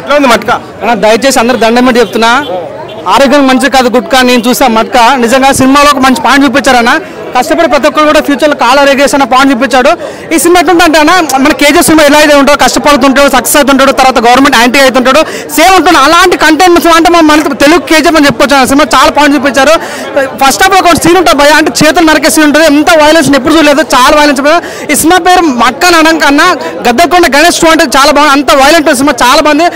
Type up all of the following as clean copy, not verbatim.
ఎట్లా ఉంది మట్కా? దయచేసి అందరు దండమని చెప్తున్నా, ఆరోగ్యం మంచి కాదు గుట్కా. నేను చూసా మట్కా నిజంగా సినిమాలో ఒక మంచి పాయింట్ చూపించారన్న. కష్టపడి ప్రతి ఒక్కరు కూడా ఫ్యూచర్లో కాల రేగేసి అన్న పాయింట్ చూపించాడు. ఈ సినిమా ఎట్లుంటే అన్న, మన కేజీఎఫ్ సినిమా ఎలా అయితే ఉంటాడో, కష్టపడుతుంటాడు, సక్సెస్ అవుతుంటాడు, తర్వాత గవర్నమెంట్ యాంటీ అవుతుంటాడు, సేమ్ ఉంటుంది. అలాంటి కంటెంట్ అంటే మన తెలుగు కేజీఎఫ్ అని చెప్పొచ్చు. సినిమా చాలా పాయింట్ చూపించారు. ఫస్ట్ ఆఫ్ ఒక సీన్ ఉంటుంది భయ, అంటే చేతులు నరికే సీన్ ఉంటుంది. ఎంత వైలెన్స్ ఎప్పుడు చూడలేదు, చాలా వైలెన్స్. ఈ సినిమా పేరు మట్కా అనకన్నా గద్దకొండ గణేష్ షో అంటే చాలా బాగుంది. అంత వైలెంట్ సినిమా చాలా బాగుంది.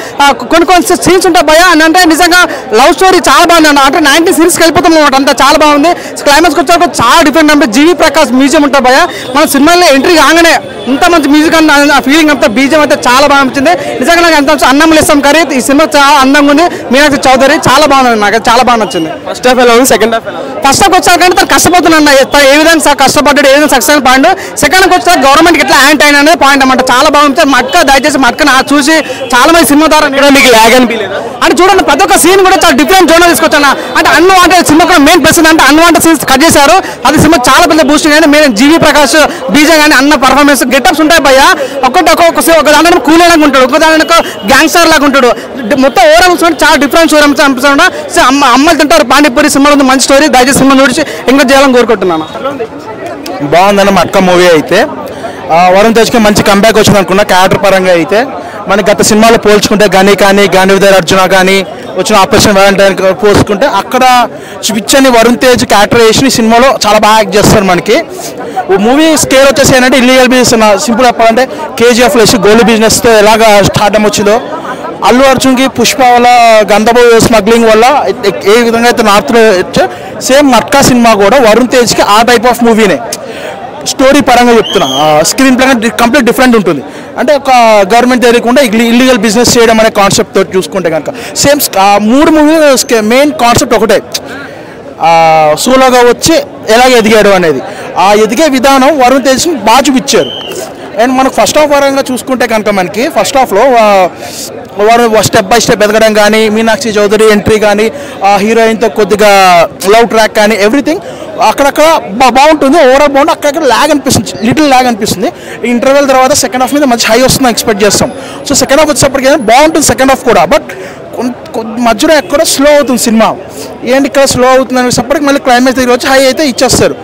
కొన్ని సీన్స్ ఉంటాయి భయ అని అంటే నిజంగా లవ్ స్టోరీ చాలా బాగుంది అన్న. అంటే 90 సిరీస్కి వెళ్ళిపోతాం అనమాట. అంతా చాలా బాగుంది. క్లైమాక్స్కి వచ్చాక చాలా డిఫరెంట్ అంటే జీవి ప్రకాష్ మ్యూజియం ఉంటుంది భయ. మన సినిమాలో ఎంట్రీ కాగానే ఇంత మంచి మ్యూజిక్ అన్న ఆ ఫీలింగ్ అంతా బీజం అయితే చాలా బాగా అనిపించింది. నిజంగా నాకు ఎంత అన్నం ఇస్తాం కరీ. ఈ సినిమా చాలా అందంగా ఉంది. మీనాక్షి చౌదరి చాలా బాగుంది, నాకు చాలా బాగా నచ్చింది. ఫస్ట్ హాఫ్ ఎలా ఉంది, సెకండ్ హాఫ్ ఎలా ఉంది? ఫస్ట్ హాఫ్ వచ్చాకంటే తను కష్టపోతున్నాడు, ఏ విధంగా కష్టపడ్డాడు, ఏ విధంగా సక్సెస్ పాయింట్. సెకండ్ హాఫ్ వచ్చా గవర్నమెంట్కి ఎట్లా యాంటీ అయిన అనేది పాయింట్ అన్నమాట. చాలా బాగుంది. మట్కా దయచేసి మట్కా చూసి చాలా మంది సినిమా ద్వారా మీకు లాగ్ అనిపించలేదా? అంటే చూడండి ప్రతి ఒక్క సీన్ కూడా చాలా డిఫరెంట్ జోన్ తీసుకొచ్చాను. అంటే అన్వాంటెడ్ సినిమా కూడా మెయిన్ ప్లస్ అంటే అన్వాంటెడ్ సీన్స్ కట్ చేశారు. అది సినిమా చాలా పెద్ద బూస్టింగ్ అయింది. మెయిన్ జీవి ప్రకాష్ బీజే కానీ అన్న పర్ఫార్మెన్స్ గెటప్స్ ఉంటాయి భయ్య. ఒక దాంట్లో కూల్ లాగా ఉంటాడు, ఒక దాంట్లో గ్యాంగ్స్టర్ లాగా ఉంటాడు. మొత్తం ఓవరాల్ చాలా డిఫరెంట్ స్టోరీ అనిపిస్తుంది. అమ్మాయిలు తింటారు పానీపూరి సినిమా ఉంది, మంచి స్టోరీ. దయచేసి సినిమా చూసి ఇంకా చేయాలని కోరుకుంటున్నాను. బాగుందన్న మట్కా మూవీ అయితే. వరుణ్ తేజ్కి మంచి కంబ్యాక్ వచ్చింది అనుకున్నా. క్యారెక్టర్ పరంగా అయితే మనకి గత సినిమాలో పోల్చుకుంటే గాంధీ విదర్ అర్జున కానీ వచ్చిన ఆపరేషన్ వ్యాలంటైన్ పోల్చుకుంటే అక్కడ చూపించని వరుణ్ తేజ్ క్యారెక్టరైజేషన్ ఈ సినిమాలో చాలా బాగా యాక్ట్ చేస్తారు. మనకి మూవీ స్కేల్ వచ్చేసి ఏంటంటే ఇల్లీగల్ బిజినెస్. సింపుల్ చెప్పాలంటే కేజీఎఫ్లో వేసి గోల్డ్ బిజినెస్తో ఎలాగా స్టార్టమ్ వచ్చిందో, అల్లు అర్జున్కి పుష్ప వల్ల గంధపు స్మగ్లింగ్ వల్ల ఏ విధంగా అయితే నార్త్లో సేమ్ మట్కా సినిమా కూడా వరుణ్ తేజ్కి ఆ టైప్ ఆఫ్ మూవీనే. స్టోరీ పరంగా చెప్తున్నా, స్క్రీన్ ప్లే కంప్లీట్ డిఫరెంట్ ఉంటుంది. అంటే ఒక గవర్నమెంట్ తెలియకుండా ఇల్లీగల్ బిజినెస్ చేయడం అనే కాన్సెప్ట్ తోటి చూసుకుంటే కనుక సేమ్ 3 మూవీ మెయిన్ కాన్సెప్ట్ ఒకటే. సోలోగా వచ్చి ఎలాగ ఎదిగాడు అనేది, ఆ ఎదిగే విధానం వరుణ్ తేజ్ని బాగా చూపించారు. అండ్ మనకు ఫస్ట్ హాఫ్ పరంగా చూసుకుంటే కనుక మనకి ఫస్ట్ హాఫ్లో వారు స్టెప్ బై స్టెప్ ఎదగడం కానీ, మీనాక్షి చౌదరి ఎంట్రీ కానీ, హీరోయిన్తో కొద్దిగా లవ్ ట్రాక్ కానీ ఎవ్రీథింగ్ అక్కడక్కడ బాగుంటుంది. ఓవరాల్ బాగుంటుంది. అక్కడక్కడ ల్యాగ్ అనిపిస్తుంది, లిటిల్ ల్యాగ్ అనిపిస్తుంది. ఇంటర్వెల్ తర్వాత సెకండ్ హాఫ్ మీద మంచి హై వస్తుందని ఎక్స్పెక్ట్ చేస్తాం. సో సెకండ్ హాఫ్ వచ్చేప్పటికీ బాగుంటుంది సెకండ్ హాఫ్ కూడా. బట్ మధ్యలో ఎక్కడ స్లో అవుతుంది సినిమా. ఏంటి ఇక్కడ స్లో అవుతుంది అనేసప్పటికి మళ్ళీ క్లైమాక్స్ దగ్గర వచ్చి హై అయితే ఇచ్చేస్తారు.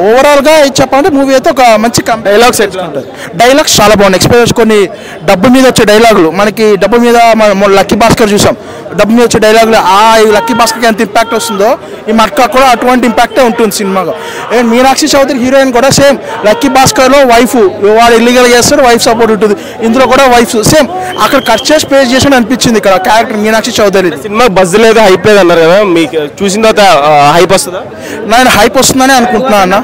ఓవరాల్గా చెప్పాలంటే మూవీ అయితే ఒక మంచి డైలాగ్స్ ఉంటుంది. డైలాగ్స్ చాలా బాగున్నాయి. ఎక్స్పీరియన్స్ కొన్ని డబ్బు మీద వచ్చే డైలాగులు, మనకి డబ్బు మీద లక్కీ భాస్కర్ చూసాం, డబ్బు మీద వచ్చే డైలాగులు ఈ లక్కీ భాస్కర్కి ఎంత ఇంపాక్ట్ వస్తుందో ఈ మట్కా కూడా అటువంటి ఇంపాక్టే ఉంటుంది సినిమాగా. అండ్ మీనాక్షి చౌదరి హీరోయిన్ కూడా సేమ్ లక్కీ భాస్కర్లో వైఫ్ వాడు ఇల్లీగల్ చేస్తాడు, వైఫ్ సపోర్ట్ ఉంటుంది. ఇందులో కూడా వైఫ్ సేమ్ అక్కడ కట్ చేసి పే చేసి అనిపించింది ఇక్కడ character Meenakshi Chaudhary. Cinema buzz లేదు, హైప్ లేదు అన్నారు కదా, మీకు చూసిన తర్వాత హైప్ వస్తుందా? నేను హైప్ వస్తుందని అనుకుంటున్నాను అన్న.